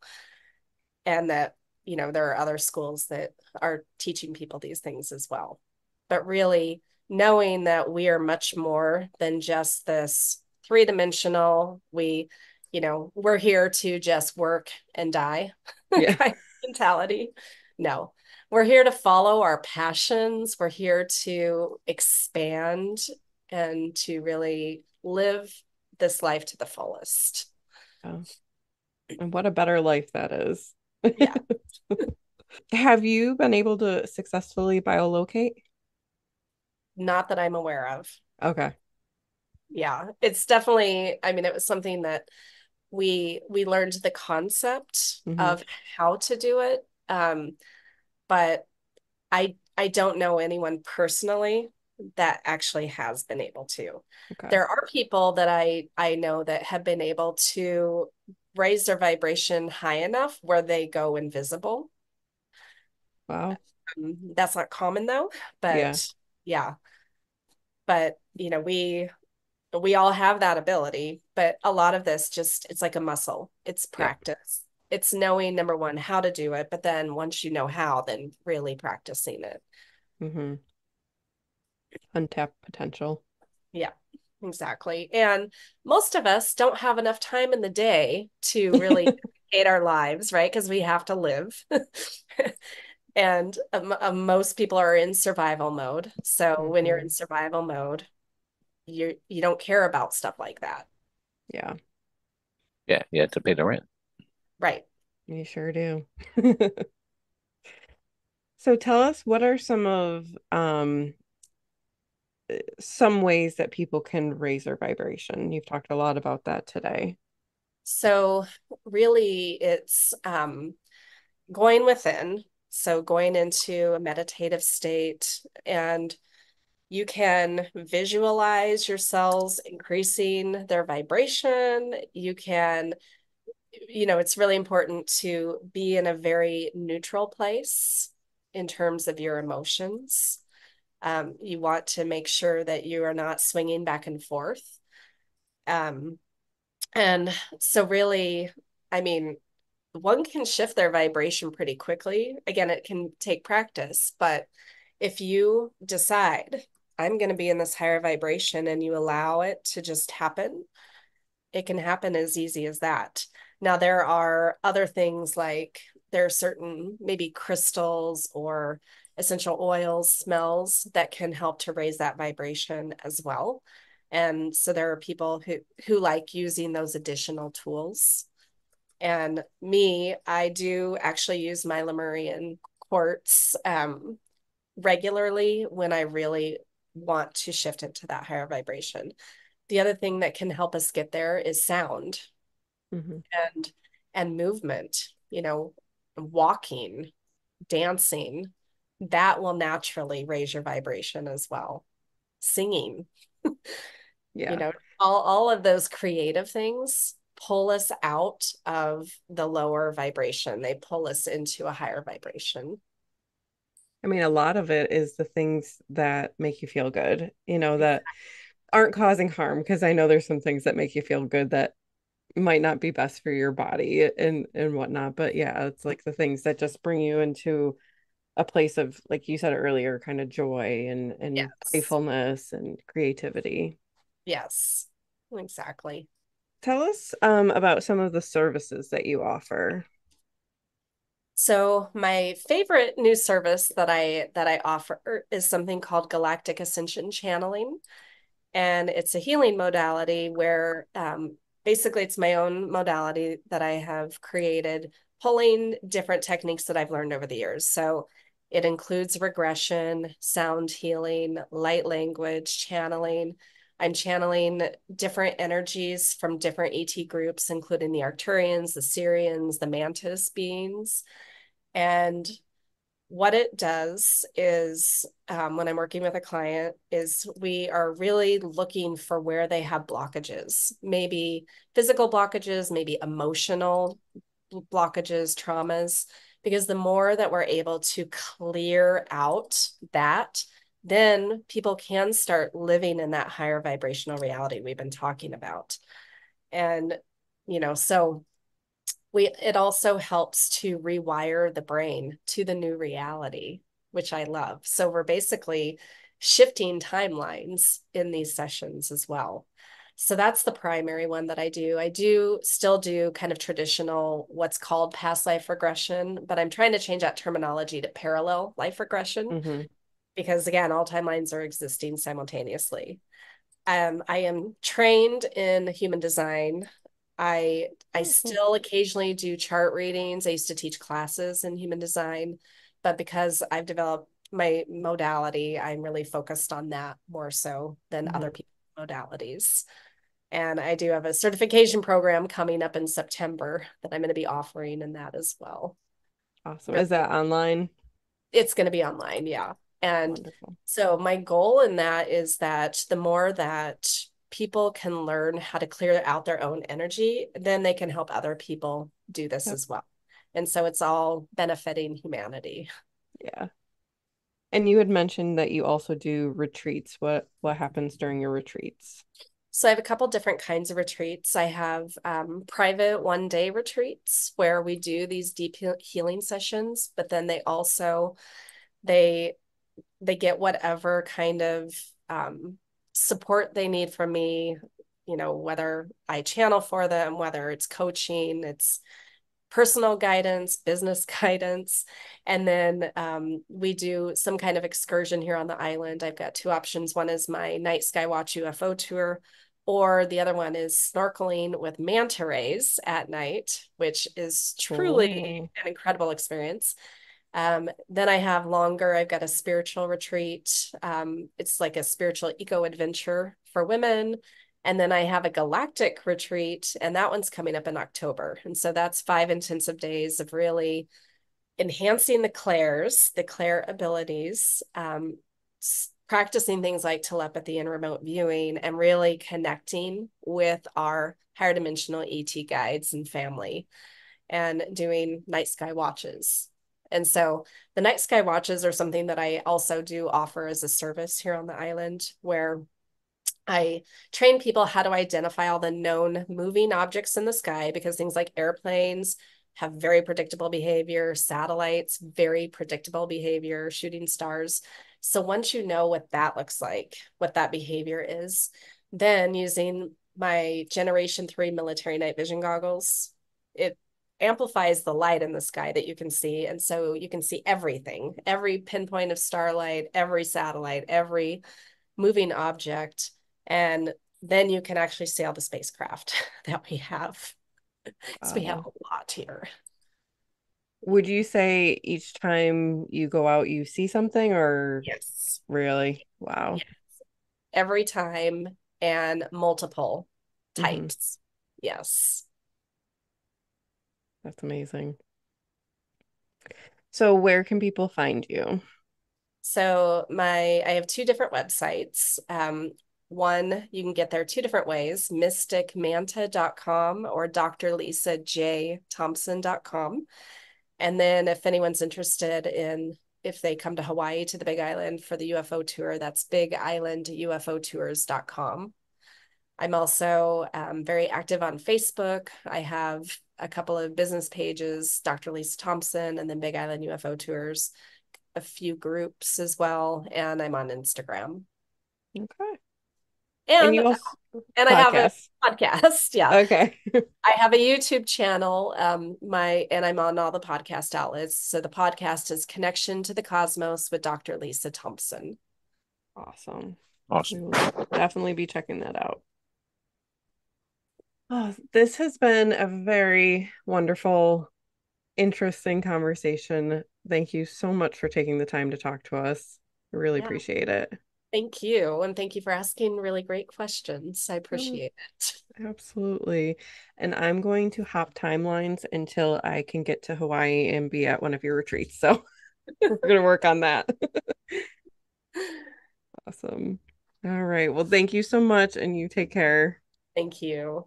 And that, there are other schools that are teaching people these things as well. But really knowing that we are much more than just this three-dimensional, we're here to just work and die Yeah. kind of mentality. No, we're here to follow our passions. We're here to expand and to really live this life to the fullest. Oh, and what a better life that is. Yeah. Have you been able to successfully biolocate? Not that I'm aware of. Okay. Yeah, it's definitely, I mean, it was something that we learned the concept Mm-hmm. of how to do it. But I don't know anyone personally that actually has been able to. Okay. There are people that I know that have been able to raise their vibration high enough where they go invisible. Wow. That's not common though, Yeah. but yeah. But we all have that ability, but a lot of this just it's like a muscle. It's Yeah. practice. It's knowing number one how to do it, but then once you know how, then really practicing it. Mm-hmm. Untapped potential. Yeah, exactly. And most of us don't have enough time in the day to really navigate our lives, right? Because we have to live. And most people are in survival mode. So when you're Mm-hmm. in survival mode, you don't care about stuff like that. Yeah, Yeah, yeah, to pay the rent. Right. you sure do. So tell us, what are some ways that people can raise their vibration? You've talked a lot about that today. So really it's going within, so going into a meditative state, and you can visualize your cells increasing their vibration. You can, it's really important to be in a very neutral place in terms of your emotions. You want to make sure that you are not swinging back and forth. Um, and so really, I mean, one can shift their vibration pretty quickly. Again, it can take practice, but if you decide, I'm going to be in this higher vibration and you allow it to just happen, it can happen as easy as that. Now, there are other things like there are certain maybe crystals or essential oils, smells that can help to raise that vibration as well. And so there are people who like using those additional tools. And me, I do actually use my Lemurian quartz regularly when I really want to shift into that higher vibration. The other thing that can help us get there is sound Mm-hmm. and movement, walking, dancing. That will naturally raise your vibration as well. Singing, you Yeah. know, all of those creative things pull us out of the lower vibration. They pull us into a higher vibration. I mean, a lot of it is the things that make you feel good, that aren't causing harm, because I know there's some things that make you feel good that might not be best for your body and whatnot. But yeah, it's like the things that just bring you into a place of, like you said earlier, kind of joy and Yes. playfulness and creativity. Yes. Exactly. Tell us about some of the services that you offer. So my favorite new service that I offer is something called Galactic Ascension Channeling. And it's a healing modality where basically it's my own modality that I have created, pulling different techniques that I've learned over the years. So it includes regression, sound healing, light language, channeling. I'm channeling different energies from different ET groups, including the Arcturians, the Syrians, the Mantis beings. And what it does is when I'm working with a client is we are really looking for where they have blockages, maybe physical blockages, maybe emotional blockages, traumas, because the more that we're able to clear out that, then people can start living in that higher vibrational reality we've been talking about. And, so it also helps to rewire the brain to the new reality, which I love. So we're basically shifting timelines in these sessions as well. So that's the primary one that I do. I do still do kind of traditional, what's called past life regression, but I'm trying to change that terminology to parallel life regression because, again, all timelines are existing simultaneously. I am trained in human design. I still occasionally do chart readings. I used to teach classes in human design, but because I've developed my modality, I'm really focused on that more so than other people's modalities. And I do have a certification program coming up in September that I'm going to be offering in that as well. Awesome. Is that online? It's going to be online, yeah. And Wonderful. so my goal in that is that the more that people can learn how to clear out their own energy, then they can help other people do this as well. And so it's all benefiting humanity. Yeah. And you had mentioned that you also do retreats. What happens during your retreats? So I have a couple different kinds of retreats. I have private 1-day retreats where we do these deep healing sessions, but then they get whatever kind of support they need from me, whether I channel for them, whether it's coaching, it's personal guidance, business guidance. And then we do some kind of excursion here on the island. I've got two options. One is my night sky watch UFO tour, or the other one is snorkeling with manta rays at night, which is truly an incredible experience. Then I've got a spiritual retreat. It's like a spiritual eco adventure for women. And then I have a galactic retreat, and that one's coming up in October. And so that's 5 intensive days of really enhancing the clair abilities, practicing things like telepathy and remote viewing, and really connecting with our higher dimensional ET guides and family, and doing night sky watches. And so the night sky watches are something that I also do offer as a service here on the island, where I train people how to identify all the known moving objects in the sky, because things like airplanes have very predictable behavior, satellites, very predictable behavior, shooting stars. So once you know what that looks like, what that behavior is, then using my Generation 3 military night vision goggles, it amplifies the light in the sky that you can see. And so you can see everything, every pinpoint of starlight, every satellite, every moving object. And then you can actually see all the spacecraft that we have. So we have a lot here. Would you say each time you go out, you see something, or Yes. really? Wow. Yes. Every time, and multiple types. Yes. That's amazing. So where can people find you? So I have 2 different websites. One, you can get there 2 different ways, mysticmanta.com or drlisajthompson.com. And then if anyone's interested if they come to Hawaii to the Big Island for the UFO tour, that's bigislandUFOtours.com. I'm also very active on Facebook. I have a couple of business pages, Dr. Lisa Thompson, and then Big Island UFO Tours, a few groups as well, and I'm on Instagram. Okay. And And you also I have a podcast. podcast. Yeah. Okay. I have a YouTube channel. And I'm on all the podcast outlets. So the podcast is Connection to the Cosmos with Dr. Lisa Thompson. Awesome. Awesome. We will definitely be checking that out. Oh, this has been a very wonderful, interesting conversation. Thank you so much for taking the time to talk to us. I really appreciate it. Thank you. And thank you for asking really great questions. I appreciate it. Absolutely. And I'm going to hop timelines until I can get to Hawaii and be at one of your retreats. So we're going to work on that. Awesome. All right. Well, thank you so much, and you take care. Thank you.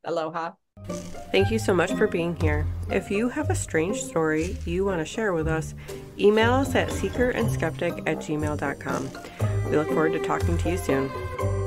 Aloha. Thank you so much for being here. If you have a strange story you want to share with us, email us at seekerandskeptic@gmail.com. We look forward to talking to you soon.